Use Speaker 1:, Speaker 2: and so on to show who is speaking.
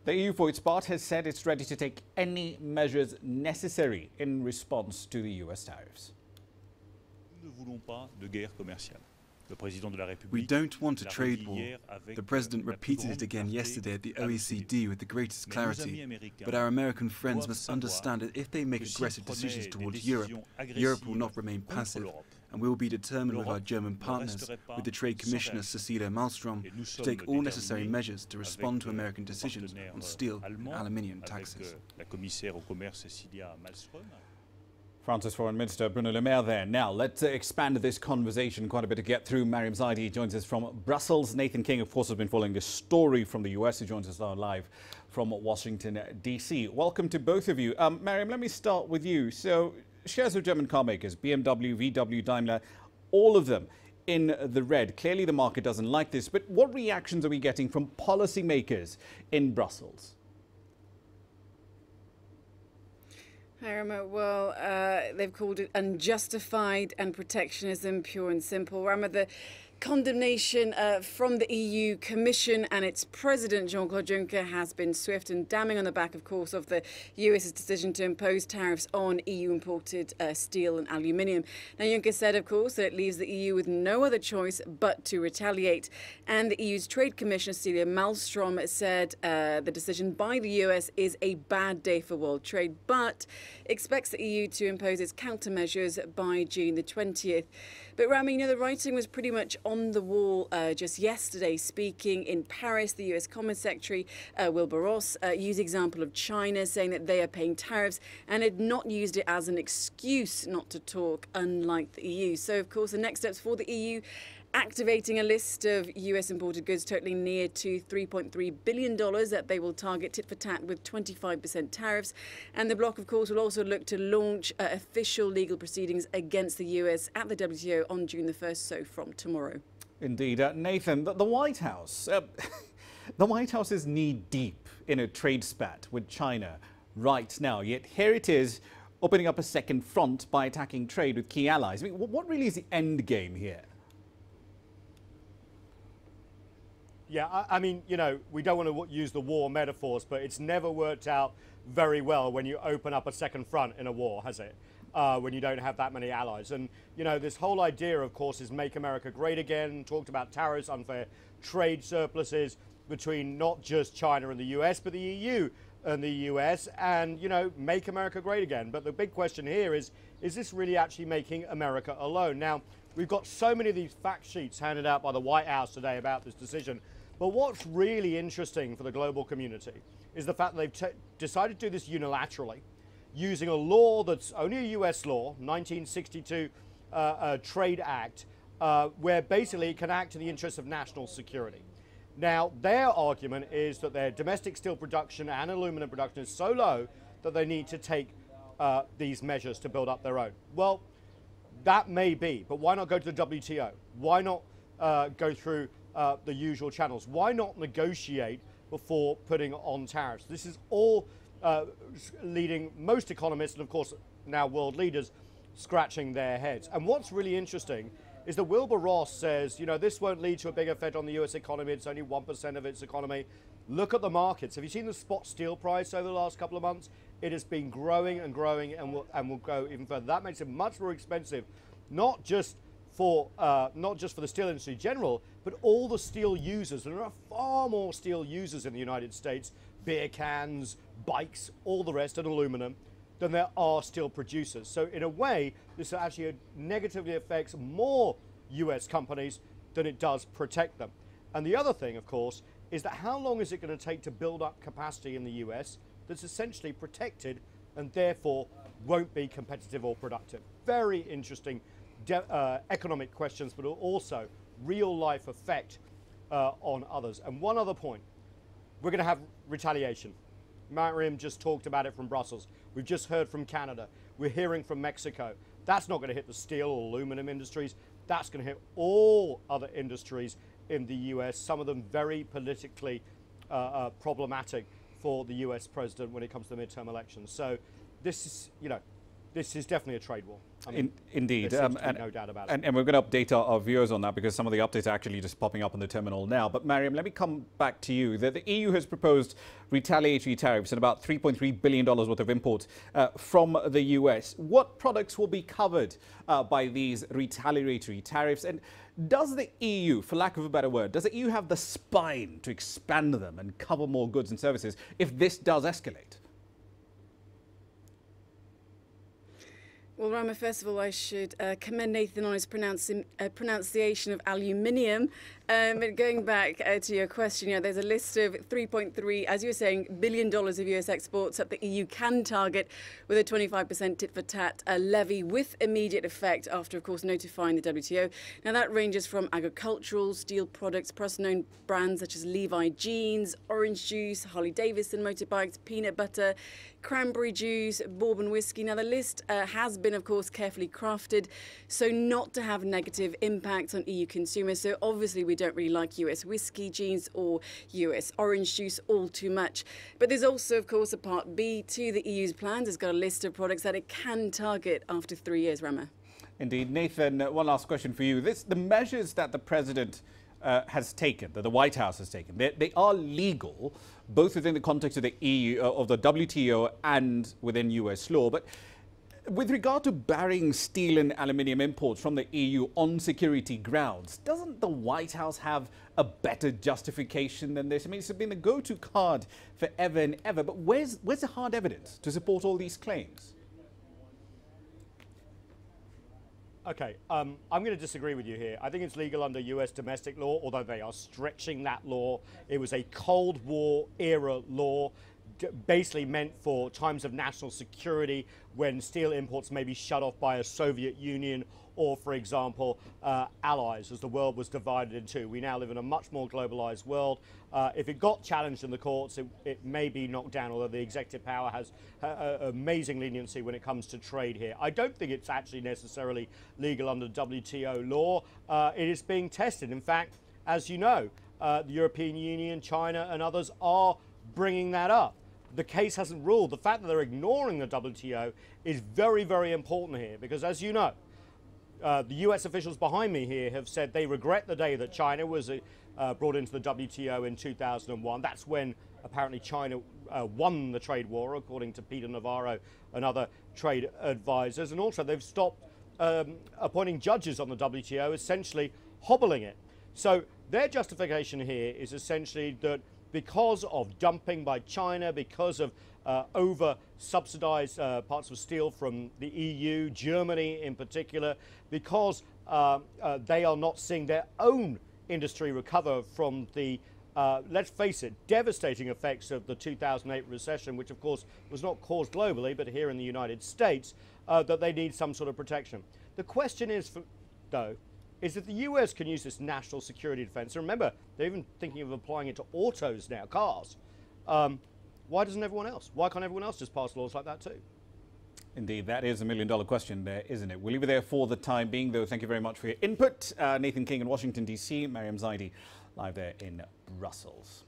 Speaker 1: The EU, for its part, has said it's ready to take any measures necessary in response to the US tariffs.
Speaker 2: We don't want a trade war. The President repeated it again yesterday at the OECD with the greatest clarity. But our American friends must understand that if they make aggressive decisions towards Europe, Europe will not remain passive. And we will be determined with our German partners, with the Trade Commissioner Cecilia Malmström, to take all necessary measures to respond to American decisions on steel and aluminium taxes.
Speaker 1: France's Foreign Minister Bruno Le Maire there. Now, let's expand this conversation quite a bit to get through. Mariam Zaidi joins us from Brussels. Nathan King, of course, has been following this story from the US. He joins us now live from Washington, D.C. Welcome to both of you. Mariam, let me start with you. So, shares of German car makers, BMW, VW, Daimler, all of them in the red. Clearly, the market doesn't like this. But what reactions are we getting from policymakers in Brussels?
Speaker 3: Hi, Rama. Well, they've called it unjustified and protectionism, pure and simple. Rama, the condemnation from the EU Commission and its President Jean-Claude Juncker has been swift and damning on the back, of course, of the US's decision to impose tariffs on EU-imported steel and aluminium. Now, Juncker said, of course, that it leaves the EU with no other choice but to retaliate. And the EU's Trade Commissioner, Cecilia Malmström, said the decision by the US is a bad day for world trade, but expects the EU to impose its countermeasures by June the 20th. But Rami, you know, the writing was pretty much on the wall just yesterday. Speaking in Paris, the US Commerce Secretary, Wilbur used the example of China, saying that they are paying tariffs and had not used it as an excuse not to talk, unlike the EU. So, of course, the next steps for the EU, activating a list of US imported goods totaling near to $3.3 billion that they will target tit for tat with 25% tariffs. And the bloc, of course, will also look to launch official legal proceedings against the US at the WTO on June the 1st, so from tomorrow.
Speaker 1: Indeed. Nathan, the White House, the White House is knee-deep in a trade spat with China right now, yet here it is opening up a second front by attacking trade with key allies. I mean, what really is the end game here?
Speaker 4: Yeah, I mean, you know, we don't want to use the war metaphors, but it's never worked out very well when you open up a second front in a war, has it? When you don't have that many allies. And, you know, this whole idea, of course, is make America great again, talked about tariffs, unfair trade surpluses between not just China and the US, but the EU and the US, and, you know, make America great again. But the big question here is this really actually making America alone? Now, we've got so many of these fact sheets handed out by the White House today about this decision. But what's really interesting for the global community is the fact that they've decided to do this unilaterally, using a law that's only a US law, 1962 Trade Act, where basically it can act in the interest of national security. Now, their argument is that their domestic steel production and aluminum production is so low that they need to take these measures to build up their own. Well, that may be, but why not go to the WTO? Why not go through the usual channels? Why not negotiate before putting on tariffs? This is all leading most economists, and of course now world leaders, scratching their heads. And what's really interesting is that Wilbur says, you know, this won't lead to a big effect on the US economy. It's only 1% of its economy. Look at the markets. Have you seen the spot steel price over the last couple of months? It has been growing and growing and will go even further. That makes it much more expensive, not just for the steel industry in general, but all the steel users. And there are far more steel users in the United States, beer cans, bikes, all the rest, and aluminum, than there are steel producers. So in a way, this actually negatively affects more US companies than it does protect them. And the other thing, of course, is that how long is it going to take to build up capacity in the US that's essentially protected and therefore won't be competitive or productive? Very interesting economic questions, but also real life effect on others. And one other point, we're going to have retaliation. Mariam just talked about it from Brussels. We've just heard from Canada. We're hearing from Mexico. That's not going to hit the steel or aluminum industries. That's going to hit all other industries in the US, some of them very politically problematic for the US president when it comes to the midterm elections. So this is, you know, this is definitely a trade war. I mean,
Speaker 1: indeed.
Speaker 4: no doubt about it.
Speaker 1: And we're going to update our viewers on that because some of the updates are actually just popping up on the terminal now. But Mariam, let me come back to you. The EU has proposed retaliatory tariffs and about $3.3 billion worth of imports from the US. What products will be covered by these retaliatory tariffs? And does the EU, for lack of a better word, does the EU have the spine to expand them and cover more goods and services if this does escalate?
Speaker 3: Well, Rama, first of all, I should commend Nathan on his pronunciation of aluminium. But going back to your question, there's a list of 3.3, as you were saying, $1 billion of US exports that the EU can target with a 25% tit-for-tat levy with immediate effect after, of course, notifying the WTO. Now, that ranges from agricultural, steel products, plus-known brands such as Levi jeans, orange juice, Harley-Davidson motorbikes, peanut butter, cranberry juice, bourbon whiskey. Now, the list has been, of course, carefully crafted so not to have negative impacts on EU consumers. So obviously we don't really like US whiskey, jeans or US orange juice all too much. But there's also, of course, a part B to the EU's plans. It's got a list of products that it can target after 3 years, Rama.
Speaker 1: Indeed. Nathan, one last question for you. The measures that the President has taken, that the White House has taken, they are legal, both within the context of the EU, of the WTO and within US law. But with regard to barring steel and aluminium imports from the EU on security grounds, doesn't the White House have a better justification than this? I mean, it's been the go-to card forever and ever, but where's the hard evidence to support all these claims?
Speaker 4: Okay, I'm going to disagree with you here. I think it's legal under US domestic law, although they are stretching that law. It was a Cold War era law, basically meant for times of national security when steel imports may be shut off by a Soviet Union or, for example, allies, as the world was divided in two. We now live in a much more globalized world. If it got challenged in the courts, it may be knocked down, although the executive power has amazing leniency when it comes to trade here. I don't think it's actually necessarily legal under WTO law. It is being tested. In fact, as you know, the European Union, China and others are bringing that up. The case hasn't ruled. The fact that they're ignoring the WTO is very, very important here because, as you know, the US officials behind me here have said they regret the day that China was brought into the WTO in 2001. That's when apparently China won the trade war, according to Peter Navarro and other trade advisors. And also they've stopped appointing judges on the WTO, essentially hobbling it. So their justification here is essentially that because of dumping by China, because of over-subsidized parts of steel from the EU, Germany in particular, because they are not seeing their own industry recover from the, let's face it, devastating effects of the 2008 recession, which of course was not caused globally, but here in the United States, that they need some sort of protection. The question is, though, is that the US can use this national security defense. And remember, they're even thinking of applying it to autos now, cars. Why doesn't everyone else? Why can't everyone else just pass laws like that too?
Speaker 1: Indeed, that is a million-dollar question there, isn't it? We'll leave it there for the time being, though. Thank you very much for your input. Nathan King in Washington, D.C., Mariam Zaidi live there in Brussels.